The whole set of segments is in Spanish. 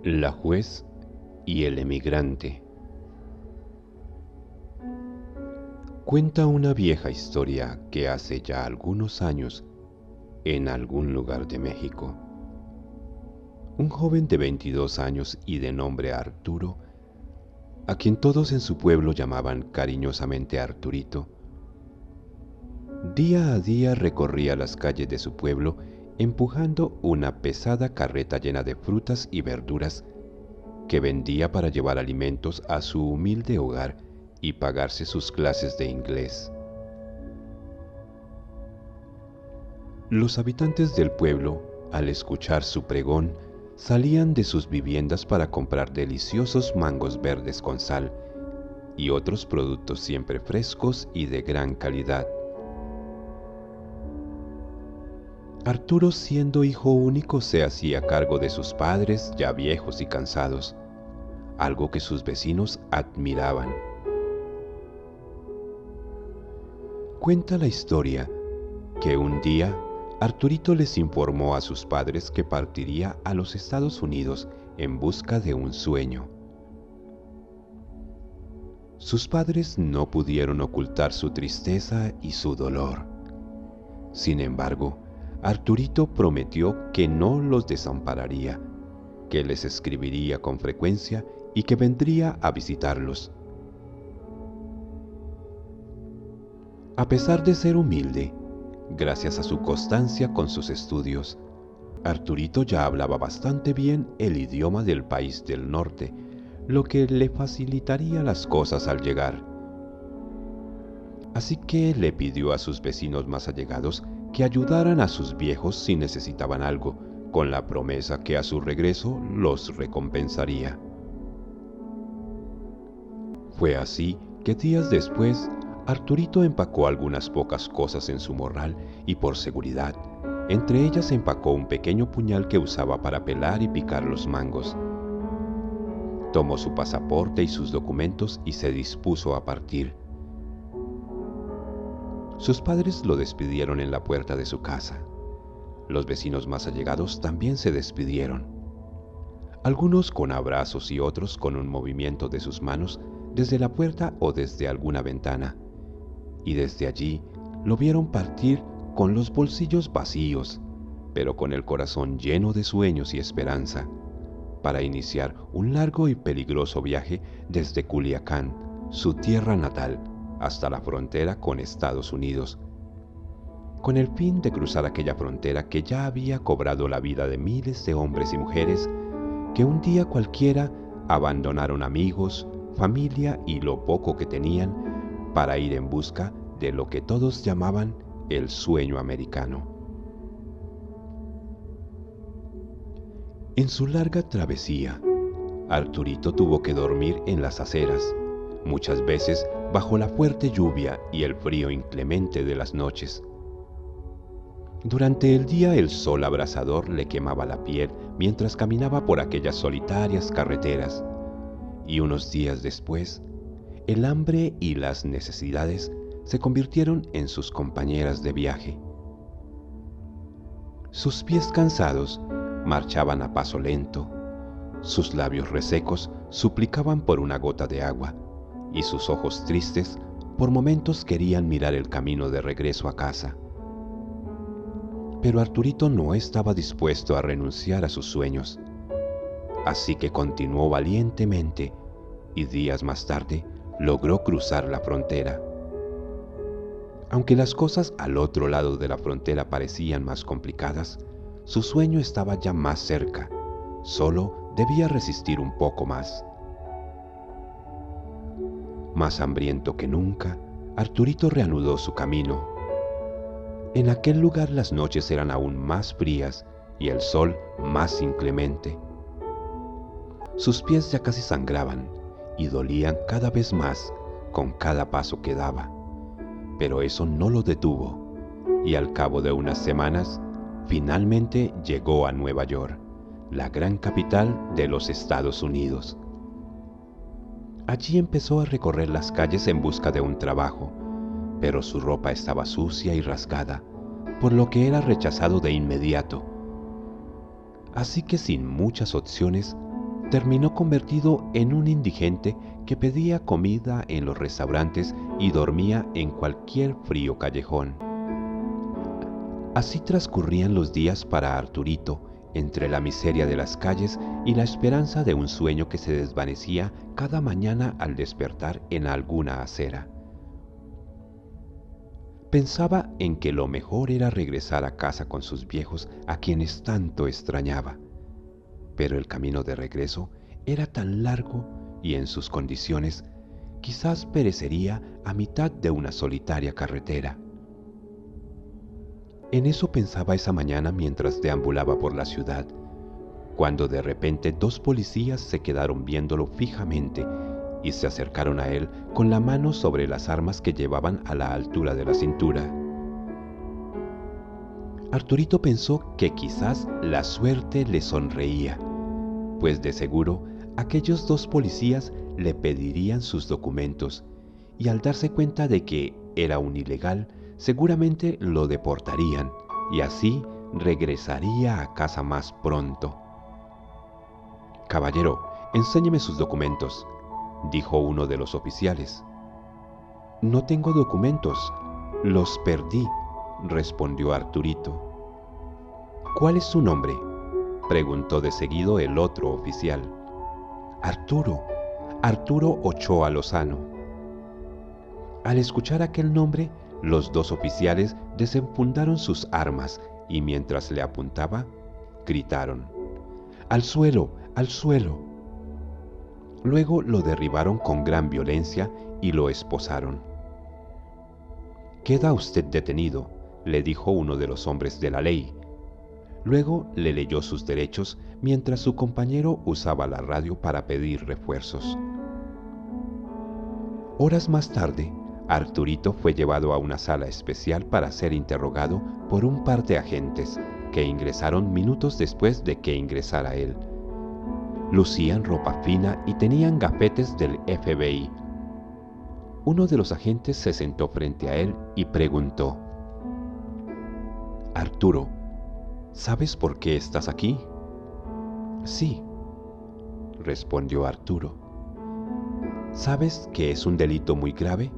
La juez y el emigrante. Cuenta una vieja historia que hace ya algunos años, en algún lugar de México, un joven de 22 años y de nombre Arturo, a quien todos en su pueblo llamaban cariñosamente Arturito, día a día recorría las calles de su pueblo empujando una pesada carreta llena de frutas y verduras que vendía para llevar alimentos a su humilde hogar y pagarse sus clases de inglés. Los habitantes del pueblo, al escuchar su pregón, salían de sus viviendas para comprar deliciosos mangos verdes con sal y otros productos siempre frescos y de gran calidad. Arturo, siendo hijo único, se hacía cargo de sus padres ya viejos y cansados, algo que sus vecinos admiraban. Cuenta la historia que un día Arturito les informó a sus padres que partiría a los Estados Unidos en busca de un sueño. Sus padres no pudieron ocultar su tristeza y su dolor. Sin embargo, Arturito prometió que no los desampararía, que les escribiría con frecuencia y que vendría a visitarlos. A pesar de ser humilde, gracias a su constancia con sus estudios, Arturito ya hablaba bastante bien el idioma del país del norte, lo que le facilitaría las cosas al llegar. Así que le pidió a sus vecinos más allegados que ayudaran a sus viejos si necesitaban algo, con la promesa que a su regreso los recompensaría. Fue así que días después, Arturito empacó algunas pocas cosas en su morral y por seguridad, entre ellas empacó un pequeño puñal que usaba para pelar y picar los mangos. Tomó su pasaporte y sus documentos y se dispuso a partir. Sus padres lo despidieron en la puerta de su casa. Los vecinos más allegados también se despidieron. Algunos con abrazos y otros con un movimiento de sus manos desde la puerta o desde alguna ventana. Y desde allí lo vieron partir con los bolsillos vacíos, pero con el corazón lleno de sueños y esperanza, para iniciar un largo y peligroso viaje desde Culiacán, su tierra natal, hasta la frontera con Estados Unidos, con el fin de cruzar aquella frontera que ya había cobrado la vida de miles de hombres y mujeres que un día cualquiera abandonaron amigos, familia y lo poco que tenían para ir en busca de lo que todos llamaban el sueño americano. En su larga travesía, Arturito tuvo que dormir en las aceras, muchas veces bajo la fuerte lluvia y el frío inclemente de las noches. Durante el día el sol abrasador le quemaba la piel mientras caminaba por aquellas solitarias carreteras, y unos días después, el hambre y las necesidades se convirtieron en sus compañeras de viaje. Sus pies cansados marchaban a paso lento, sus labios resecos suplicaban por una gota de agua, y sus ojos tristes por momentos querían mirar el camino de regreso a casa. Pero Arturito no estaba dispuesto a renunciar a sus sueños, así que continuó valientemente y días más tarde logró cruzar la frontera. Aunque las cosas al otro lado de la frontera parecían más complicadas, su sueño estaba ya más cerca, solo debía resistir un poco más. Más hambriento que nunca, Arturito reanudó su camino. En aquel lugar las noches eran aún más frías y el sol más inclemente. Sus pies ya casi sangraban y dolían cada vez más con cada paso que daba, pero eso no lo detuvo, y al cabo de unas semanas, finalmente llegó a Nueva York, la gran capital de los Estados Unidos. Allí empezó a recorrer las calles en busca de un trabajo, pero su ropa estaba sucia y rasgada, por lo que era rechazado de inmediato. Así que sin muchas opciones, terminó convertido en un indigente que pedía comida en los restaurantes y dormía en cualquier frío callejón. Así transcurrían los días para Arturito, entre la miseria de las calles y la esperanza de un sueño que se desvanecía cada mañana al despertar en alguna acera. Pensaba en que lo mejor era regresar a casa con sus viejos a quienes tanto extrañaba, pero el camino de regreso era tan largo y en sus condiciones quizás perecería a mitad de una solitaria carretera. En eso pensaba esa mañana mientras deambulaba por la ciudad, cuando de repente dos policías se quedaron viéndolo fijamente y se acercaron a él con la mano sobre las armas que llevaban a la altura de la cintura. Arturito pensó que quizás la suerte le sonreía, pues de seguro aquellos dos policías le pedirían sus documentos y al darse cuenta de que era un ilegal, seguramente lo deportarían y así regresaría a casa más pronto. «Caballero, enséñeme sus documentos», dijo uno de los oficiales. «No tengo documentos, los perdí», respondió Arturito. «¿Cuál es su nombre?», preguntó de seguido el otro oficial. Arturo Ochoa Lozano». Al escuchar aquel nombre, los dos oficiales desenfundaron sus armas y mientras le apuntaba, gritaron: «¡Al suelo! ¡Al suelo!». Luego lo derribaron con gran violencia y lo esposaron. «Queda usted detenido», le dijo uno de los hombres de la ley. Luego le leyó sus derechos mientras su compañero usaba la radio para pedir refuerzos. Horas más tarde, Arturito fue llevado a una sala especial para ser interrogado por un par de agentes que ingresaron minutos después de que ingresara él. Lucían ropa fina y tenían gafetes del FBI. Uno de los agentes se sentó frente a él y preguntó: «Arturo, ¿sabes por qué estás aquí?». «Sí», respondió Arturo. «¿Sabes que es un delito muy grave?»,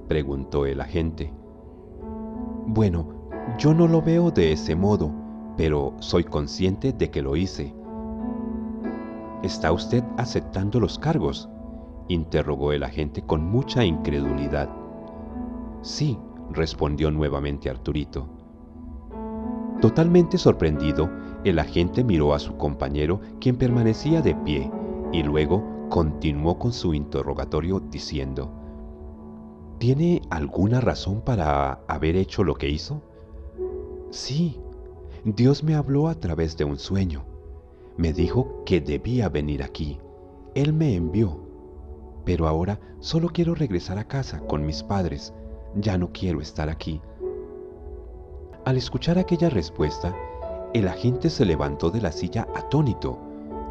preguntó el agente. «Bueno, yo no lo veo de ese modo, pero soy consciente de que lo hice». «¿Está usted aceptando los cargos?», interrogó el agente con mucha incredulidad. «Sí», respondió nuevamente Arturito. Totalmente sorprendido, el agente miró a su compañero, quien permanecía de pie, y luego continuó con su interrogatorio diciendo: «¿Tiene alguna razón para haber hecho lo que hizo?». «Sí, Dios me habló a través de un sueño. Me dijo que debía venir aquí. Él me envió. Pero ahora solo quiero regresar a casa con mis padres. Ya no quiero estar aquí». Al escuchar aquella respuesta, el agente se levantó de la silla atónito,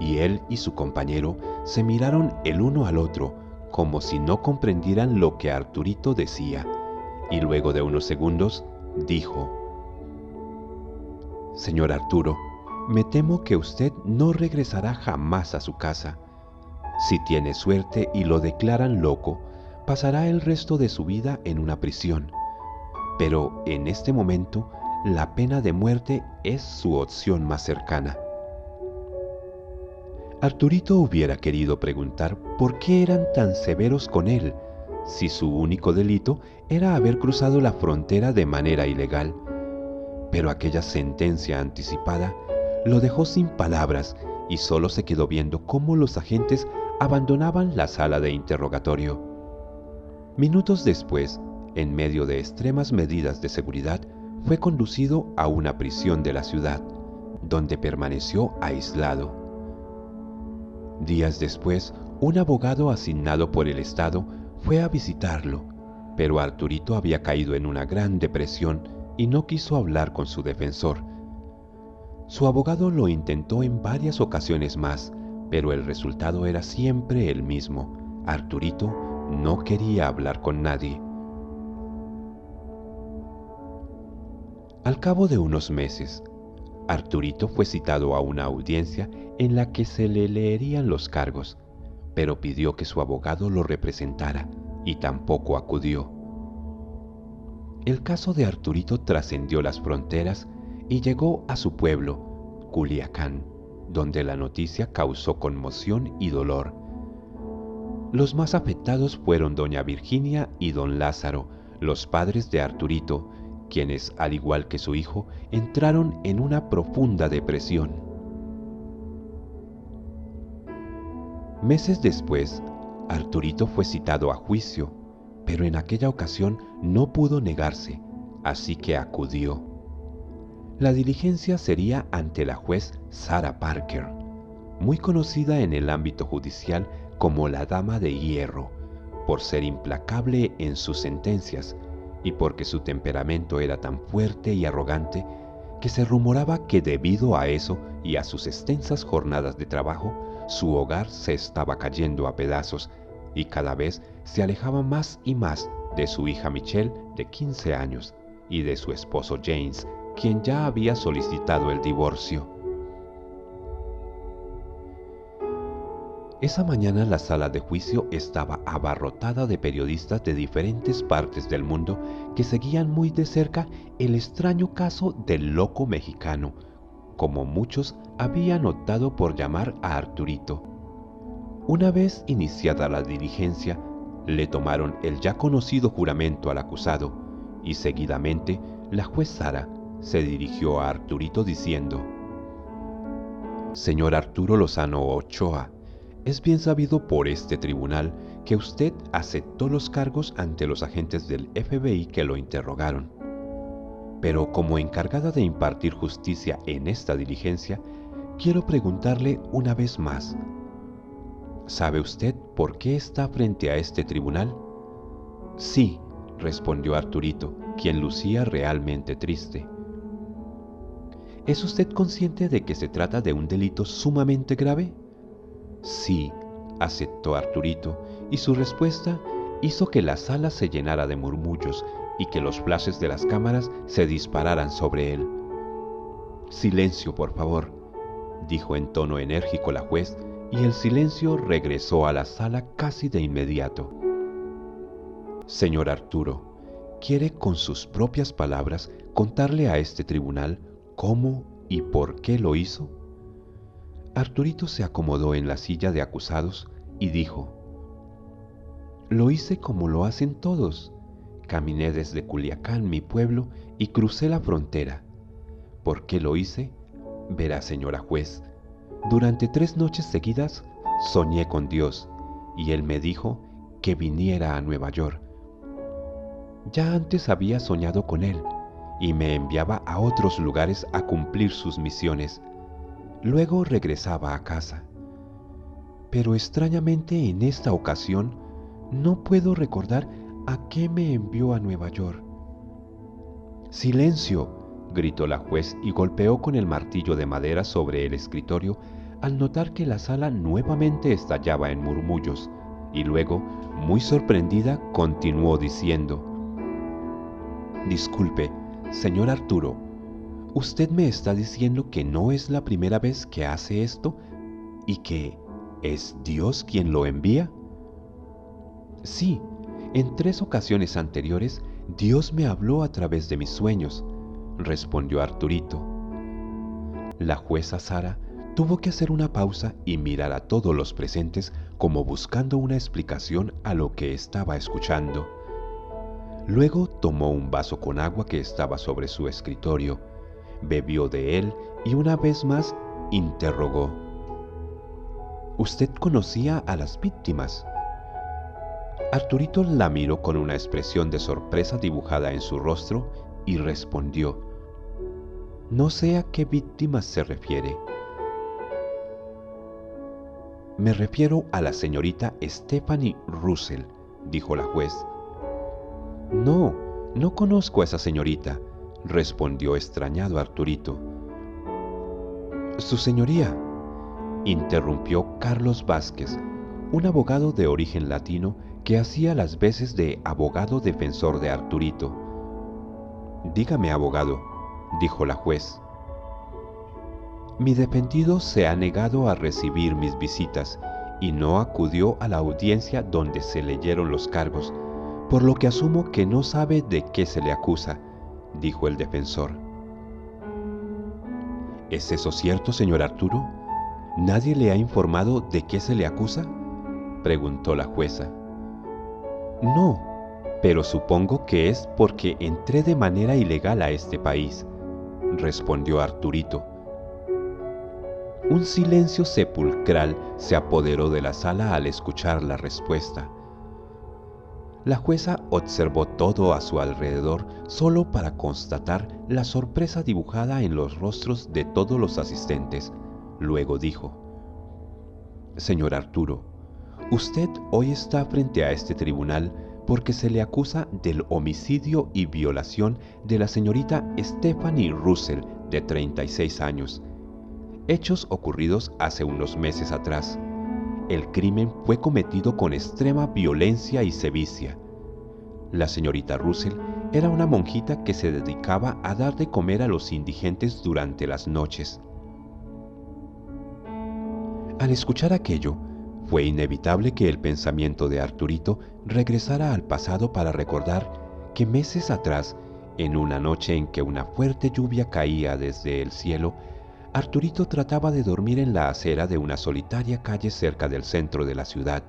y él y su compañero se miraron el uno al otro, como si no comprendieran lo que Arturito decía, y luego de unos segundos dijo: «Señor Arturo, me temo que usted no regresará jamás a su casa. Si tiene suerte y lo declaran loco, pasará el resto de su vida en una prisión. Pero en este momento, la pena de muerte es su opción más cercana». Arturito hubiera querido preguntar por qué eran tan severos con él, si su único delito era haber cruzado la frontera de manera ilegal. Pero aquella sentencia anticipada lo dejó sin palabras y solo se quedó viendo cómo los agentes abandonaban la sala de interrogatorio. Minutos después, en medio de extremas medidas de seguridad, fue conducido a una prisión de la ciudad, donde permaneció aislado. Días después, un abogado asignado por el Estado fue a visitarlo, pero Arturito había caído en una gran depresión y no quiso hablar con su defensor. Su abogado lo intentó en varias ocasiones más, pero el resultado era siempre el mismo. Arturito no quería hablar con nadie. Al cabo de unos meses, Arturito fue citado a una audiencia en la que se le leerían los cargos, pero pidió que su abogado lo representara y tampoco acudió. El caso de Arturito trascendió las fronteras y llegó a su pueblo, Culiacán, donde la noticia causó conmoción y dolor. Los más afectados fueron doña Virginia y don Lázaro, los padres de Arturito, quienes, al igual que su hijo, entraron en una profunda depresión. Meses después, Arturito fue citado a juicio, pero en aquella ocasión no pudo negarse, así que acudió. La diligencia sería ante la juez Sarah Parker, muy conocida en el ámbito judicial como la Dama de Hierro, por ser implacable en sus sentencias y porque su temperamento era tan fuerte y arrogante que se rumoraba que debido a eso y a sus extensas jornadas de trabajo, su hogar se estaba cayendo a pedazos y cada vez se alejaba más y más de su hija Michelle, de 15 años, y de su esposo James, quien ya había solicitado el divorcio. Esa mañana la sala de juicio estaba abarrotada de periodistas de diferentes partes del mundo que seguían muy de cerca el extraño caso del loco mexicano, como muchos habían optado por llamar a Arturito. Una vez iniciada la diligencia, le tomaron el ya conocido juramento al acusado y seguidamente la juez Sara se dirigió a Arturito diciendo: «Señor Arturo Lozano Ochoa, es bien sabido por este tribunal que usted aceptó los cargos ante los agentes del FBI que lo interrogaron. Pero como encargada de impartir justicia en esta diligencia, quiero preguntarle una vez más. ¿Sabe usted por qué está frente a este tribunal?» «Sí», respondió Arturito, quien lucía realmente triste. «¿Es usted consciente de que se trata de un delito sumamente grave?» «Sí», aceptó Arturito, y su respuesta hizo que la sala se llenara de murmullos y que los flashes de las cámaras se dispararan sobre él. «Silencio, por favor», dijo en tono enérgico la juez, y el silencio regresó a la sala casi de inmediato. «Señor Arturo, ¿quiere con sus propias palabras contarle a este tribunal cómo y por qué lo hizo?» Arturito se acomodó en la silla de acusados y dijo: «Lo hice como lo hacen todos. Caminé desde Culiacán, mi pueblo, y crucé la frontera. ¿Por qué lo hice? Verá, señora juez, durante 3 noches seguidas soñé con Dios y Él me dijo que viniera a Nueva York. Ya antes había soñado con Él y me enviaba a otros lugares a cumplir sus misiones. Luego regresaba a casa. Pero extrañamente en esta ocasión no puedo recordar a qué me envió a Nueva York». «¡Silencio!», gritó la juez y golpeó con el martillo de madera sobre el escritorio al notar que la sala nuevamente estallaba en murmullos, y luego, muy sorprendida, continuó diciendo: «Disculpe, señor Arturo, ¿usted me está diciendo que no es la primera vez que hace esto y que es Dios quien lo envía?» «Sí, en 3 ocasiones anteriores Dios me habló a través de mis sueños», respondió Arturito. La jueza Sara tuvo que hacer una pausa y mirar a todos los presentes como buscando una explicación a lo que estaba escuchando. Luego tomó un vaso con agua que estaba sobre su escritorio, bebió de él y una vez más interrogó: «¿Usted conocía a las víctimas?» Arturito la miró con una expresión de sorpresa dibujada en su rostro y respondió: «No sé a qué víctimas se refiere». «Me refiero a la señorita Stephanie Russell», dijo la juez. «No, no conozco a esa señorita», respondió extrañado Arturito. «Su señoría», interrumpió Carlos Vázquez, un abogado de origen latino que hacía las veces de abogado defensor de Arturito. «Dígame, abogado», dijo la juez. Mi defendido se ha negado a recibir mis visitas y no acudió a la audiencia donde se leyeron los cargos, por lo que asumo que no sabe de qué se le acusa, dijo el defensor. ¿Es eso cierto, señor Arturo? ¿Nadie le ha informado de qué se le acusa?, preguntó la jueza. No, pero supongo que es porque entré de manera ilegal a este país, respondió Arturito. Un silencio sepulcral se apoderó de la sala al escuchar la respuesta. La jueza observó todo a su alrededor solo para constatar la sorpresa dibujada en los rostros de todos los asistentes. Luego dijo: Señor Arturo, usted hoy está frente a este tribunal porque se le acusa del homicidio y violación de la señorita Stephanie Russell, de 36 años. Hechos ocurridos hace unos meses atrás. El crimen fue cometido con extrema violencia y sevicia. La señorita Russell era una monjita que se dedicaba a dar de comer a los indigentes durante las noches. Al escuchar aquello, fue inevitable que el pensamiento de Arturito regresara al pasado para recordar que meses atrás, en una noche en que una fuerte lluvia caía desde el cielo, Arturito trataba de dormir en la acera de una solitaria calle cerca del centro de la ciudad,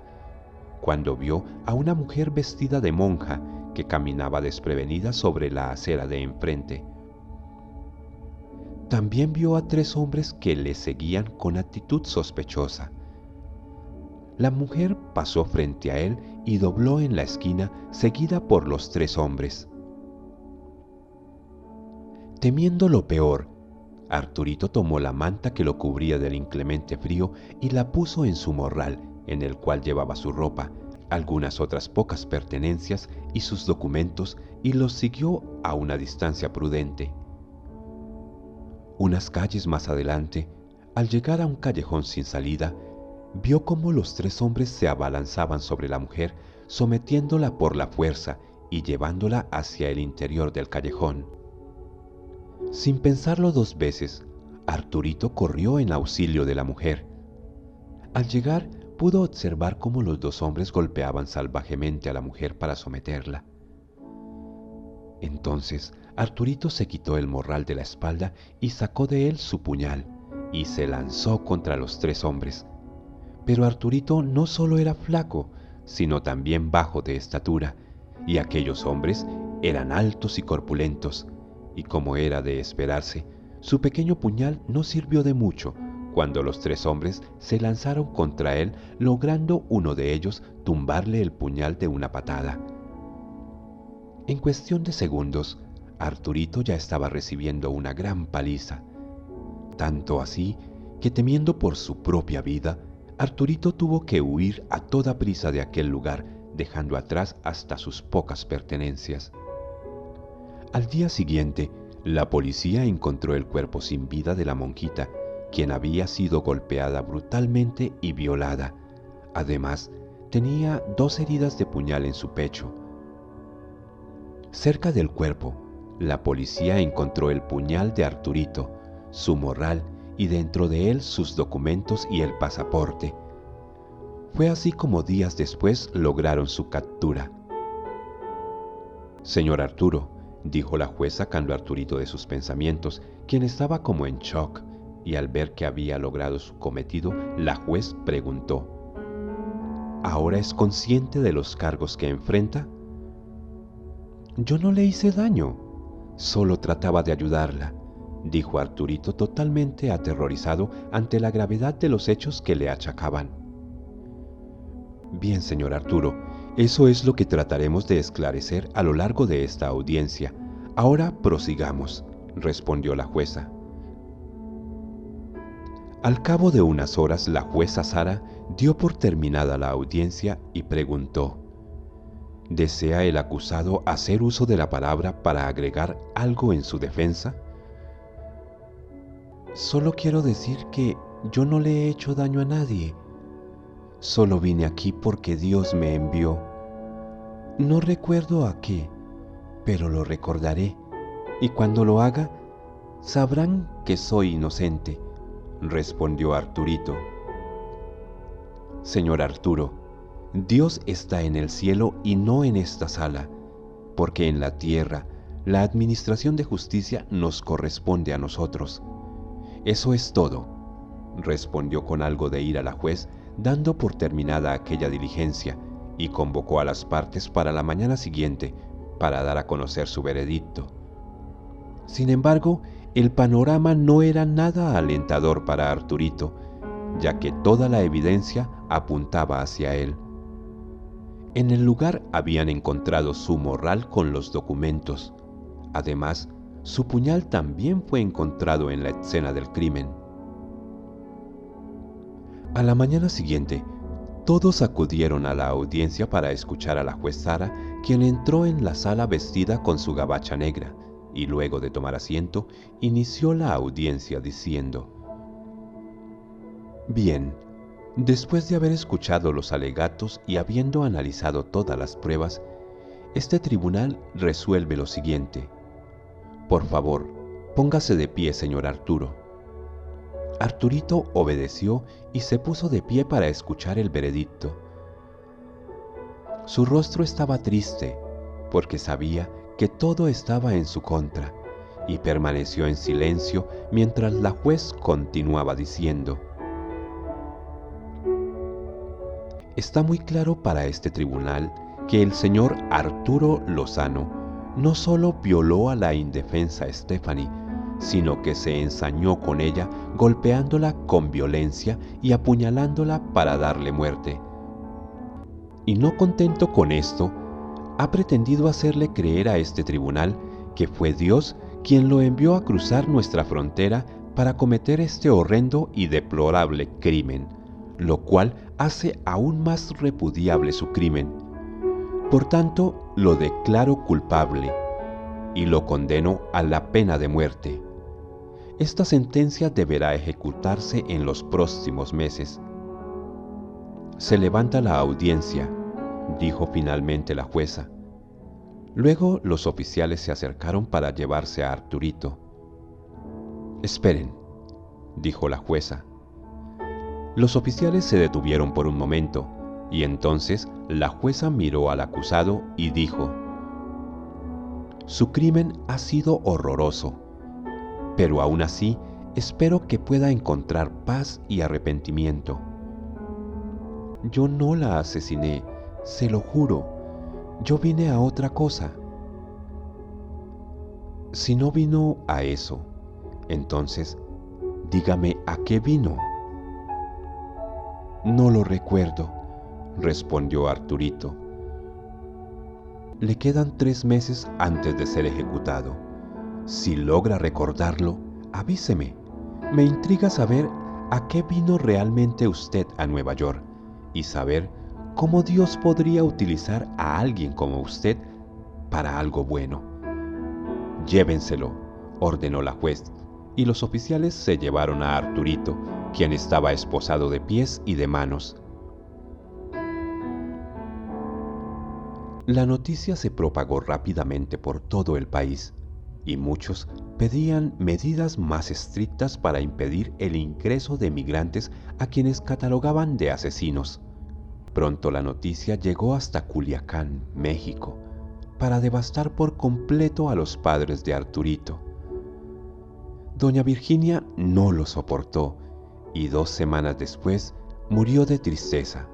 cuando vio a una mujer vestida de monja que caminaba desprevenida sobre la acera de enfrente. También vio a 3 hombres que le seguían con actitud sospechosa. La mujer pasó frente a él y dobló en la esquina, seguida por los 3 hombres. Temiendo lo peor, Arturito tomó la manta que lo cubría del inclemente frío y la puso en su morral, en el cual llevaba su ropa, algunas otras pocas pertenencias y sus documentos, y los siguió a una distancia prudente. Unas calles más adelante, al llegar a un callejón sin salida, vio cómo los 3 hombres se abalanzaban sobre la mujer, sometiéndola por la fuerza y llevándola hacia el interior del callejón. Sin pensarlo 2 veces, Arturito corrió en auxilio de la mujer. Al llegar, pudo observar cómo los 2 hombres golpeaban salvajemente a la mujer para someterla. Entonces, Arturito se quitó el morral de la espalda y sacó de él su puñal, y se lanzó contra los 3 hombres. Pero Arturito no solo era flaco, sino también bajo de estatura, y aquellos hombres eran altos y corpulentos, y como era de esperarse, su pequeño puñal no sirvió de mucho cuando los 3 hombres se lanzaron contra él, logrando uno de ellos tumbarle el puñal de una patada. En cuestión de segundos, Arturito ya estaba recibiendo una gran paliza, tanto así que, temiendo por su propia vida, Arturito tuvo que huir a toda prisa de aquel lugar, dejando atrás hasta sus pocas pertenencias. Al día siguiente, la policía encontró el cuerpo sin vida de la monjita, quien había sido golpeada brutalmente y violada. Además, tenía 2 heridas de puñal en su pecho. Cerca del cuerpo, la policía encontró el puñal de Arturito, su morral y dentro de él sus documentos y el pasaporte. Fue así como días después lograron su captura. Señor Arturo, dijo la juez sacando a Arturito de sus pensamientos, quien estaba como en shock, y al ver que había logrado su cometido, la juez preguntó: ¿Ahora es consciente de los cargos que enfrenta? Yo no le hice daño, solo trataba de ayudarla, dijo Arturito totalmente aterrorizado ante la gravedad de los hechos que le achacaban. Bien, señor Arturo, eso es lo que trataremos de esclarecer a lo largo de esta audiencia. Ahora prosigamos, respondió la jueza. Al cabo de unas horas, la jueza Sara dio por terminada la audiencia y preguntó: ¿Desea el acusado hacer uso de la palabra para agregar algo en su defensa? Solo quiero decir que yo no le he hecho daño a nadie. Solo vine aquí porque Dios me envió. No recuerdo a qué, pero lo recordaré, y cuando lo haga, sabrán que soy inocente, respondió Arturito. Señor Arturo, Dios está en el cielo y no en esta sala, porque en la tierra la administración de justicia nos corresponde a nosotros. Eso es todo, respondió con algo de ira la juez, dando por terminada aquella diligencia, y convocó a las partes para la mañana siguiente para dar a conocer su veredicto. Sin embargo, el panorama no era nada alentador para Arturito, ya que toda la evidencia apuntaba hacia él. En el lugar habían encontrado su morral con los documentos. Además, su puñal también fue encontrado en la escena del crimen. A la mañana siguiente, todos acudieron a la audiencia para escuchar a la juez Sara, quien entró en la sala vestida con su gabacha negra, y luego de tomar asiento, inició la audiencia diciendo: Bien, después de haber escuchado los alegatos y habiendo analizado todas las pruebas, este tribunal resuelve lo siguiente. Por favor, póngase de pie, señor Arturo. Arturito obedeció y se puso de pie para escuchar el veredicto. Su rostro estaba triste, porque sabía que todo estaba en su contra, y permaneció en silencio mientras la juez continuaba diciendo: Está muy claro para este tribunal que el señor Arturo Lozano no solo violó a la indefensa Stephanie, sino que se ensañó con ella golpeándola con violencia y apuñalándola para darle muerte. Y no contento con esto, ha pretendido hacerle creer a este tribunal que fue Dios quien lo envió a cruzar nuestra frontera para cometer este horrendo y deplorable crimen, lo cual hace aún más repudiable su crimen. Por tanto, lo declaro culpable y lo condeno a la pena de muerte. Esta sentencia deberá ejecutarse en los próximos meses. Se levanta la audiencia, dijo finalmente la jueza. Luego los oficiales se acercaron para llevarse a Arturito. Esperen, dijo la jueza. Los oficiales se detuvieron por un momento, y entonces la jueza miró al acusado y dijo: Su crimen ha sido horroroso, pero aún así espero que pueda encontrar paz y arrepentimiento. Yo no la asesiné, se lo juro. Yo vine a otra cosa. Si no vino a eso, entonces dígame a qué vino. No lo recuerdo, respondió Arturito. Le quedan 3 meses antes de ser ejecutado. Si logra recordarlo, avíseme. Me intriga saber a qué vino realmente usted a Nueva York y saber cómo Dios podría utilizar a alguien como usted para algo bueno. Llévenselo, ordenó la juez, y los oficiales se llevaron a Arturito, quien estaba esposado de pies y de manos. La noticia se propagó rápidamente por todo el país, y muchos pedían medidas más estrictas para impedir el ingreso de migrantes a quienes catalogaban de asesinos. Pronto la noticia llegó hasta Culiacán, México, para devastar por completo a los padres de Arturito. Doña Virginia no lo soportó y 2 semanas después murió de tristeza.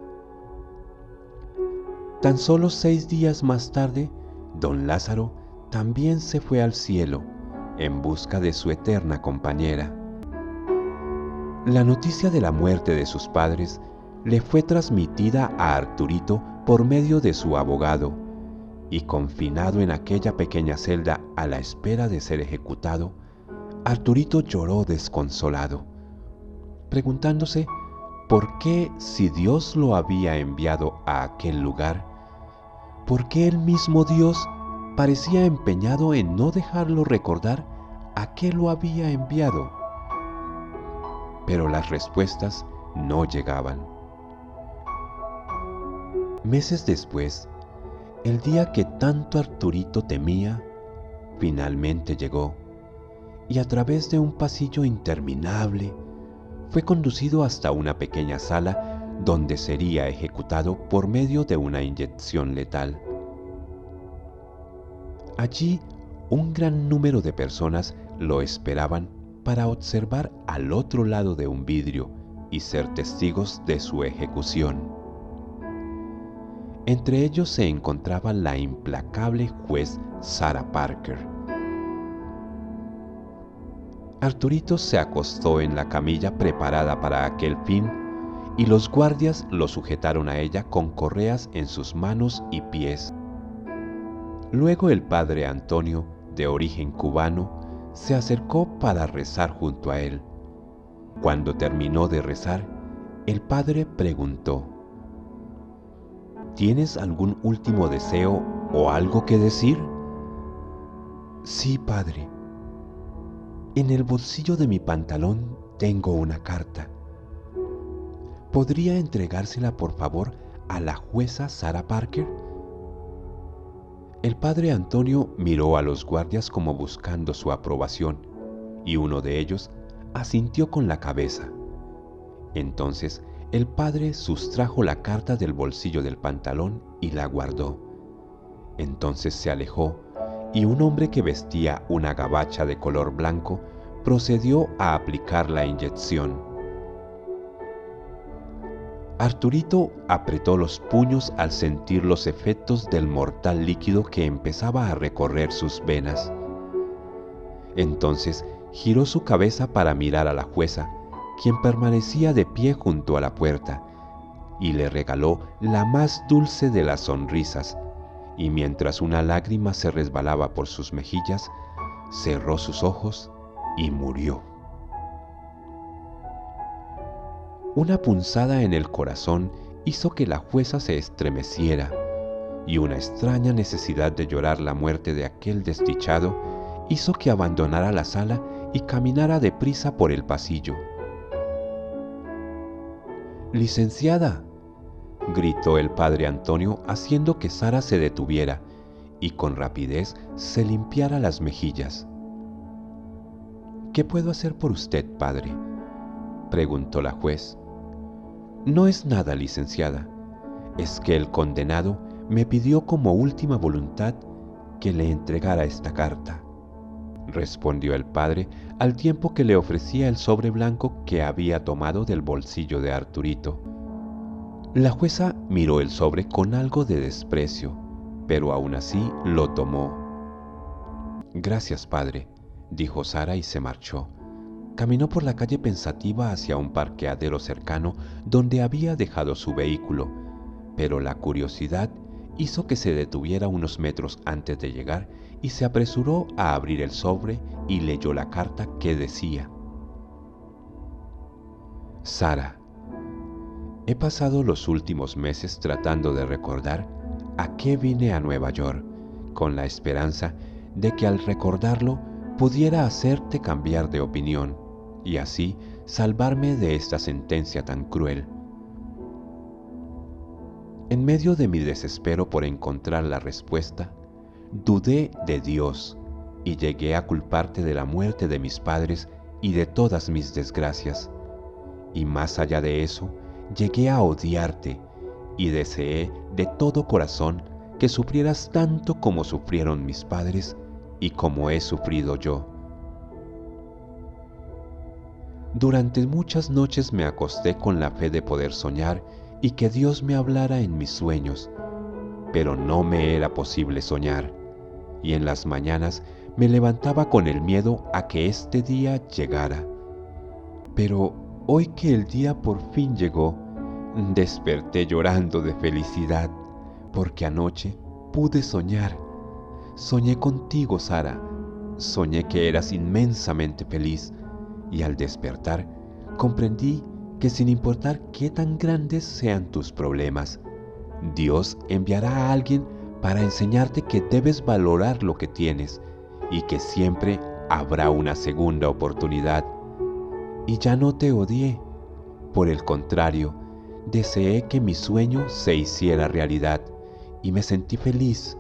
Tan solo 6 días más tarde, don Lázaro también se fue al cielo en busca de su eterna compañera. La noticia de la muerte de sus padres le fue transmitida a Arturito por medio de su abogado, y confinado en aquella pequeña celda a la espera de ser ejecutado, Arturito lloró desconsolado, preguntándose por qué, si Dios lo había enviado a aquel lugar, por qué el mismo Dios parecía empeñado en no dejarlo recordar a qué lo había enviado. Pero las respuestas no llegaban. Meses después, el día que tanto Arturito temía, finalmente llegó, y a través de un pasillo interminable, fue conducido hasta una pequeña sala donde sería ejecutado por medio de una inyección letal. Allí, un gran número de personas lo esperaban para observar al otro lado de un vidrio y ser testigos de su ejecución. Entre ellos se encontraba la implacable juez Sarah Parker. Arturito se acostó en la camilla preparada para aquel fin y los guardias lo sujetaron a ella con correas en sus manos y pies. Luego el padre Antonio, de origen cubano, se acercó para rezar junto a él. Cuando terminó de rezar, el padre preguntó: ¿Tienes algún último deseo o algo que decir? Sí, padre. En el bolsillo de mi pantalón tengo una carta. ¿Podría entregársela, por favor, a la jueza Sarah Parker? El padre Antonio miró a los guardias como buscando su aprobación, y uno de ellos asintió con la cabeza. Entonces el padre sustrajo la carta del bolsillo del pantalón y la guardó. Entonces se alejó, y un hombre que vestía una gabacha de color blanco procedió a aplicar la inyección. Arturito apretó los puños al sentir los efectos del mortal líquido que empezaba a recorrer sus venas. Entonces giró su cabeza para mirar a la jueza, quien permanecía de pie junto a la puerta, y le regaló la más dulce de las sonrisas, y mientras una lágrima se resbalaba por sus mejillas, cerró sus ojos y murió. Una punzada en el corazón hizo que la jueza se estremeciera, y una extraña necesidad de llorar la muerte de aquel desdichado hizo que abandonara la sala y caminara deprisa por el pasillo. «Licenciada», gritó el padre Antonio, haciendo que Sara se detuviera y con rapidez se limpiara las mejillas. «¿Qué puedo hacer por usted, padre?», preguntó la juez. «No es nada, licenciada. Es que el condenado me pidió como última voluntad que le entregara esta carta», respondió el padre al tiempo que le ofrecía el sobre blanco que había tomado del bolsillo de Arturito. La jueza miró el sobre con algo de desprecio, pero aún así lo tomó. «Gracias, padre», dijo Sara y se marchó. Caminó por la calle pensativa hacia un parqueadero cercano donde había dejado su vehículo, pero la curiosidad hizo que se detuviera unos metros antes de llegar y se apresuró a abrir el sobre y leyó la carta que decía: «Sara, he pasado los últimos meses tratando de recordar a qué vine a Nueva York, con la esperanza de que al recordarlo pudiera hacerte cambiar de opinión y así salvarme de esta sentencia tan cruel. En medio de mi desespero por encontrar la respuesta, dudé de Dios y llegué a culparte de la muerte de mis padres y de todas mis desgracias. Y más allá de eso, llegué a odiarte y deseé de todo corazón que sufrieras tanto como sufrieron mis padres y como he sufrido yo. Durante muchas noches me acosté con la fe de poder soñar y que Dios me hablara en mis sueños, pero no me era posible soñar, y en las mañanas me levantaba con el miedo a que este día llegara. Pero hoy que el día por fin llegó, desperté llorando de felicidad, porque anoche pude soñar. Soñé contigo, Sara, soñé que eras inmensamente feliz, y al despertar comprendí que sin importar qué tan grandes sean tus problemas, Dios enviará a alguien para enseñarte que debes valorar lo que tienes y que siempre habrá una segunda oportunidad. Y ya no te odié, por el contrario, deseé que mi sueño se hiciera realidad y me sentí feliz,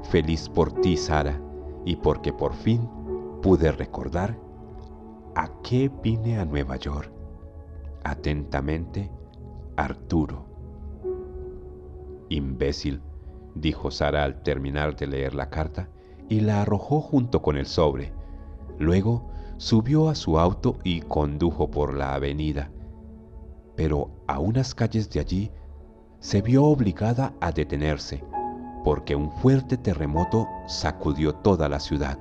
feliz por ti, Sara, y porque por fin pude recordar a qué vine a Nueva York. Atentamente, Arturo. Imbécil, dijo Sara al terminar de leer la carta, y la arrojó junto con el sobre. Luego subió a su auto y condujo por la avenida. Pero a unas calles de allí se vio obligada a detenerse, porque un fuerte terremoto sacudió toda la ciudad.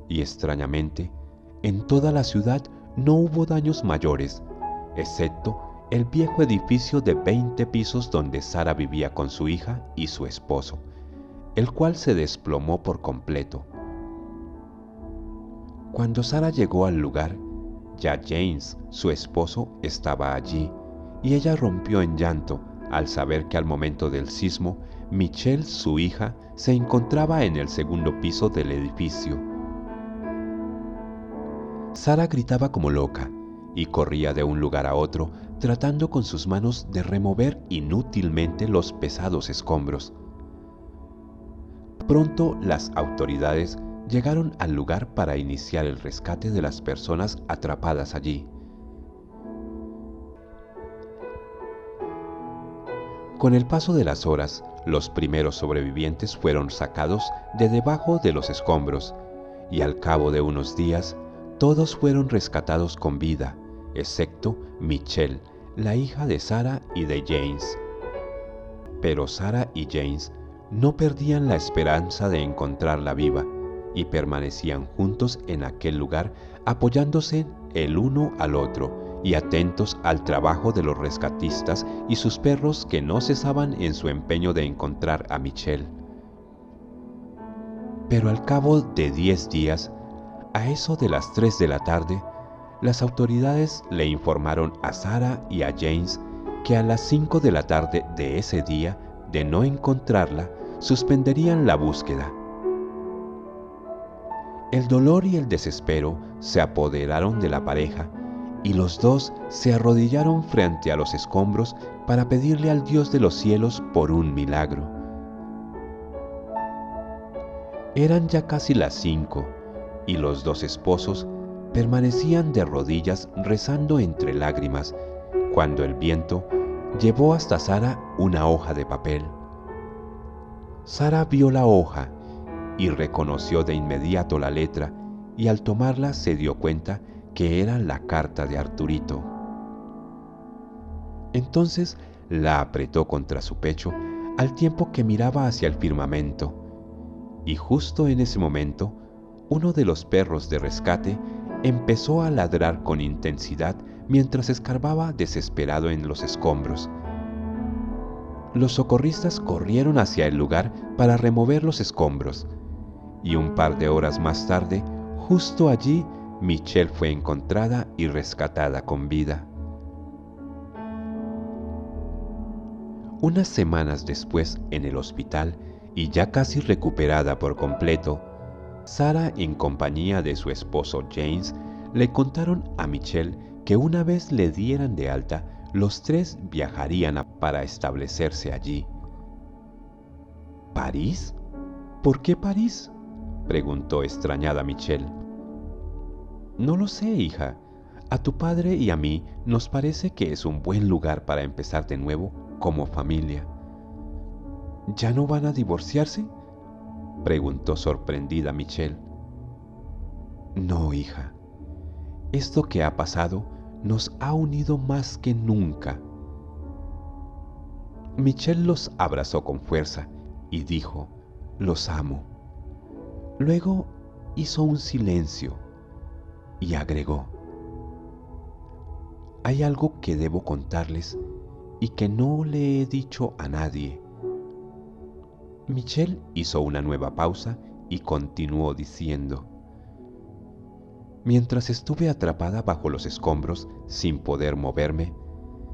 Y extrañamente, en toda la ciudad no hubo daños mayores, excepto el viejo edificio de 20 pisos donde Sara vivía con su hija y su esposo, el cual se desplomó por completo. Cuando Sara llegó al lugar, ya James, su esposo, estaba allí, y ella rompió en llanto al saber que al momento del sismo, Michelle, su hija, se encontraba en el segundo piso del edificio. Sara gritaba como loca y corría de un lugar a otro, tratando con sus manos de remover inútilmente los pesados escombros. Pronto las autoridades llegaron al lugar para iniciar el rescate de las personas atrapadas allí. Con el paso de las horas, los primeros sobrevivientes fueron sacados de debajo de los escombros, y al cabo de unos días, todos fueron rescatados con vida, excepto Michelle, la hija de Sara y de James. Pero Sara y James no perdían la esperanza de encontrarla viva, y permanecían juntos en aquel lugar, apoyándose el uno al otro y atentos al trabajo de los rescatistas y sus perros, que no cesaban en su empeño de encontrar a Michelle. Pero al cabo de 10 días, a eso de las 3 de la tarde, las autoridades le informaron a Sara y a James que a las 5 de la tarde de ese día, de no encontrarla, suspenderían la búsqueda. El dolor y el desespero se apoderaron de la pareja, y los dos se arrodillaron frente a los escombros para pedirle al Dios de los cielos por un milagro. Eran ya casi las 5, y los dos esposos permanecían de rodillas rezando entre lágrimas, cuando el viento llevó hasta Sara una hoja de papel. Sara vio la hoja y reconoció de inmediato la letra, y al tomarla se dio cuenta que era la carta de Arturito. Entonces la apretó contra su pecho al tiempo que miraba hacia el firmamento, y justo en ese momento uno de los perros de rescate empezó a ladrar con intensidad mientras escarbaba desesperado en los escombros. Los socorristas corrieron hacia el lugar para remover los escombros, y un par de horas más tarde, justo allí, Michelle fue encontrada y rescatada con vida. Unas semanas después, en el hospital, y ya casi recuperada por completo, Sara, en compañía de su esposo James, le contaron a Michelle que una vez le dieran de alta, los tres viajarían para establecerse allí. ¿París? ¿Por qué París?, preguntó extrañada Michelle. No lo sé, hija. A tu padre y a mí nos parece que es un buen lugar para empezar de nuevo como familia. ¿Ya no van a divorciarse?, preguntó sorprendida Michelle. No, hija. Esto que ha pasado nos ha unido más que nunca. Michelle los abrazó con fuerza y dijo: los amo. Luego hizo un silencio y agregó: hay algo que debo contarles y que no le he dicho a nadie. Michelle hizo una nueva pausa y continuó diciendo: mientras estuve atrapada bajo los escombros sin poder moverme,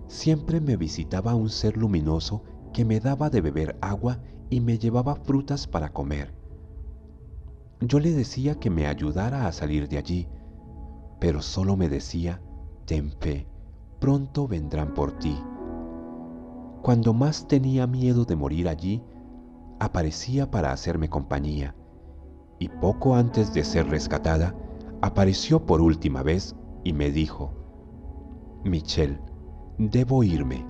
siempre me visitaba un ser luminoso que me daba de beber agua y me llevaba frutas para comer. Yo le decía que me ayudara a salir de allí, pero solo me decía: ten fe, pronto vendrán por ti. Cuando más tenía miedo de morir allí, aparecía para hacerme compañía, y poco antes de ser rescatada, apareció por última vez y me dijo: Michelle, debo irme.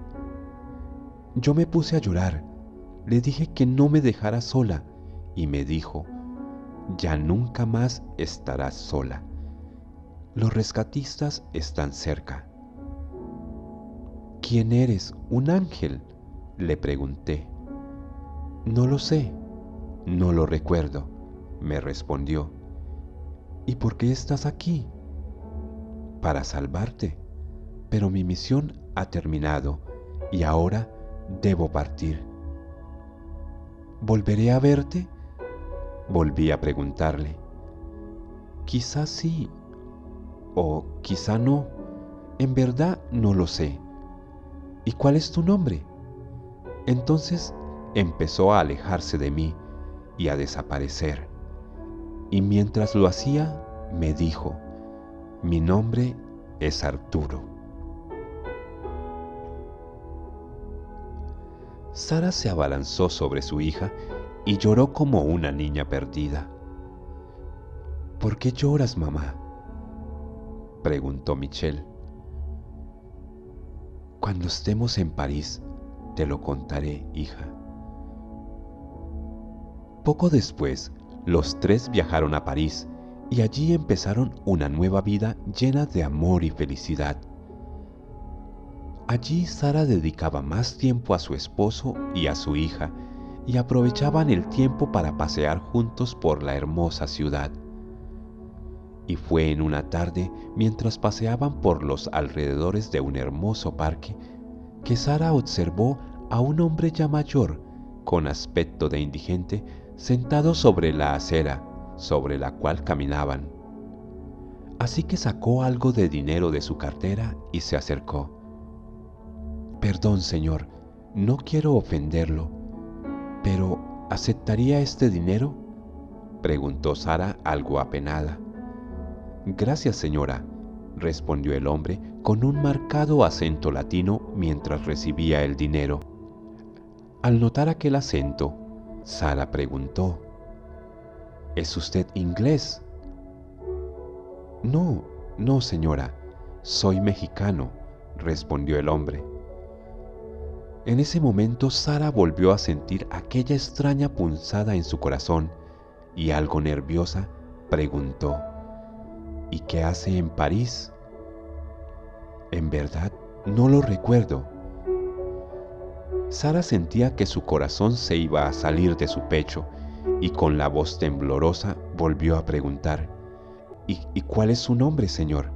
Yo me puse a llorar. Le dije que no me dejara sola y me dijo, ya nunca más estarás sola. Los rescatistas están cerca. ¿Quién eres? ¿Un ángel?, le pregunté. No lo sé, no lo recuerdo, me respondió. ¿Y por qué estás aquí? Para salvarte, pero mi misión ha terminado y ahora debo partir. ¿Volveré a verte?, volví a preguntarle. Quizás sí, o quizá no, en verdad no lo sé. ¿Y cuál es tu nombre? Entonces empezó a alejarse de mí y a desaparecer. Y mientras lo hacía, me dijo, mi nombre es Arturo. Sara se abalanzó sobre su hija y lloró como una niña perdida. ¿Por qué lloras, mamá?, preguntó Michelle. Cuando estemos en París, te lo contaré, hija. Poco después, los tres viajaron a París y allí empezaron una nueva vida llena de amor y felicidad. Allí Sara dedicaba más tiempo a su esposo y a su hija y aprovechaban el tiempo para pasear juntos por la hermosa ciudad. Y fue en una tarde, mientras paseaban por los alrededores de un hermoso parque, que Sara observó a un hombre ya mayor, con aspecto de indigente, sentado sobre la acera sobre la cual caminaban. Así que sacó algo de dinero de su cartera y se acercó. Perdón, señor, no quiero ofenderlo, pero ¿aceptaría este dinero?, preguntó Sara algo apenada. Gracias, señora, respondió el hombre con un marcado acento latino mientras recibía el dinero. Al notar aquel acento, Sara preguntó, ¿es usted inglés? No, no, señora, soy mexicano, respondió el hombre. En ese momento Sara volvió a sentir aquella extraña punzada en su corazón y, algo nerviosa, preguntó, ¿y qué hace en París? En verdad, no lo recuerdo. Sara sentía que su corazón se iba a salir de su pecho y con la voz temblorosa volvió a preguntar, ¿Y cuál es su nombre, señor?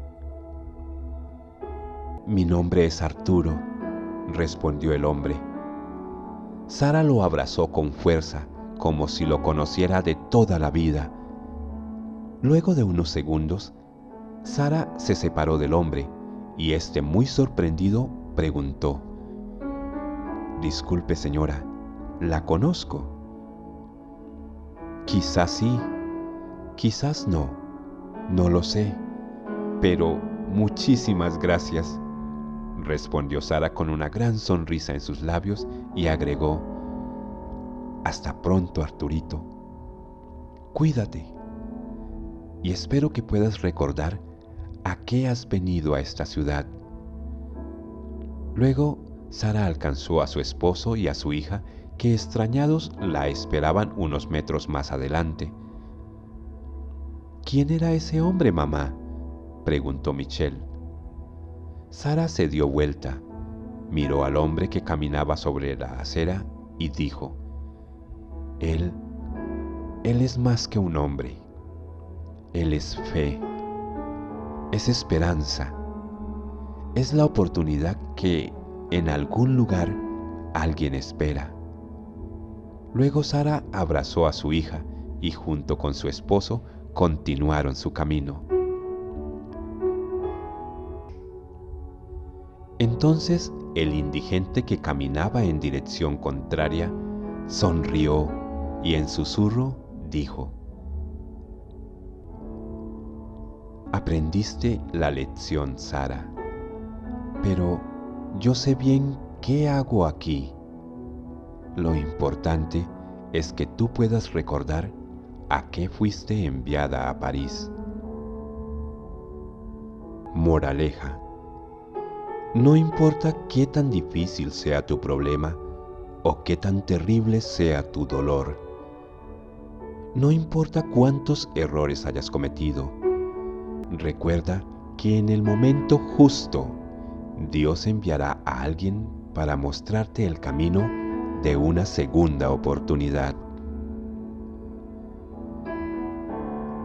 Mi nombre es Arturo, respondió el hombre. Sara lo abrazó con fuerza, como si lo conociera de toda la vida. Luego de unos segundos, Sara se separó del hombre y éste, muy sorprendido, preguntó, Disculpe, señora, ¿la conozco? Quizás sí, quizás no, no lo sé, pero muchísimas gracias, respondió Sara con una gran sonrisa en sus labios y agregó, hasta pronto, Arturito. Cuídate y espero que puedas recordar a qué has venido a esta ciudad. Luego, Sara alcanzó a su esposo y a su hija, que extrañados la esperaban unos metros más adelante. ¿Quién era ese hombre, mamá?, preguntó Michelle. Sara se dio vuelta, miró al hombre que caminaba sobre la acera y dijo, Él es más que un hombre. Él es fe, es esperanza, es la oportunidad que en algún lugar alguien espera. Luego Sara abrazó a su hija y junto con su esposo continuaron su camino. Entonces el indigente que caminaba en dirección contraria sonrió y en susurro dijo, Aprendiste la lección, Sara, pero yo sé bien qué hago aquí. Lo importante es que tú puedas recordar a qué fuiste enviada a París. Moraleja: No importa qué tan difícil sea tu problema o qué tan terrible sea tu dolor. No importa cuántos errores hayas cometido. Recuerda que en el momento justo, Dios enviará a alguien para mostrarte el camino de una segunda oportunidad.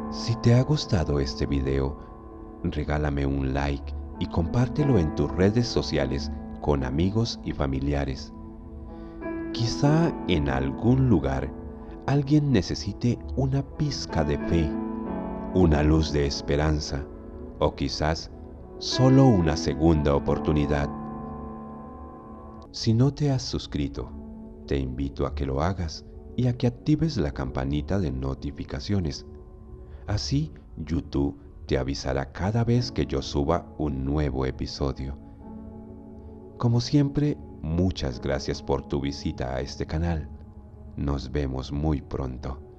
Si te ha gustado este video, regálame un like y compártelo en tus redes sociales con amigos y familiares. Quizá en algún lugar alguien necesite una pizca de fe, una luz de esperanza o quizás solo una segunda oportunidad. Si no te has suscrito, te invito a que lo hagas y a que actives la campanita de notificaciones. Así, YouTube te avisará cada vez que yo suba un nuevo episodio. Como siempre, muchas gracias por tu visita a este canal. Nos vemos muy pronto.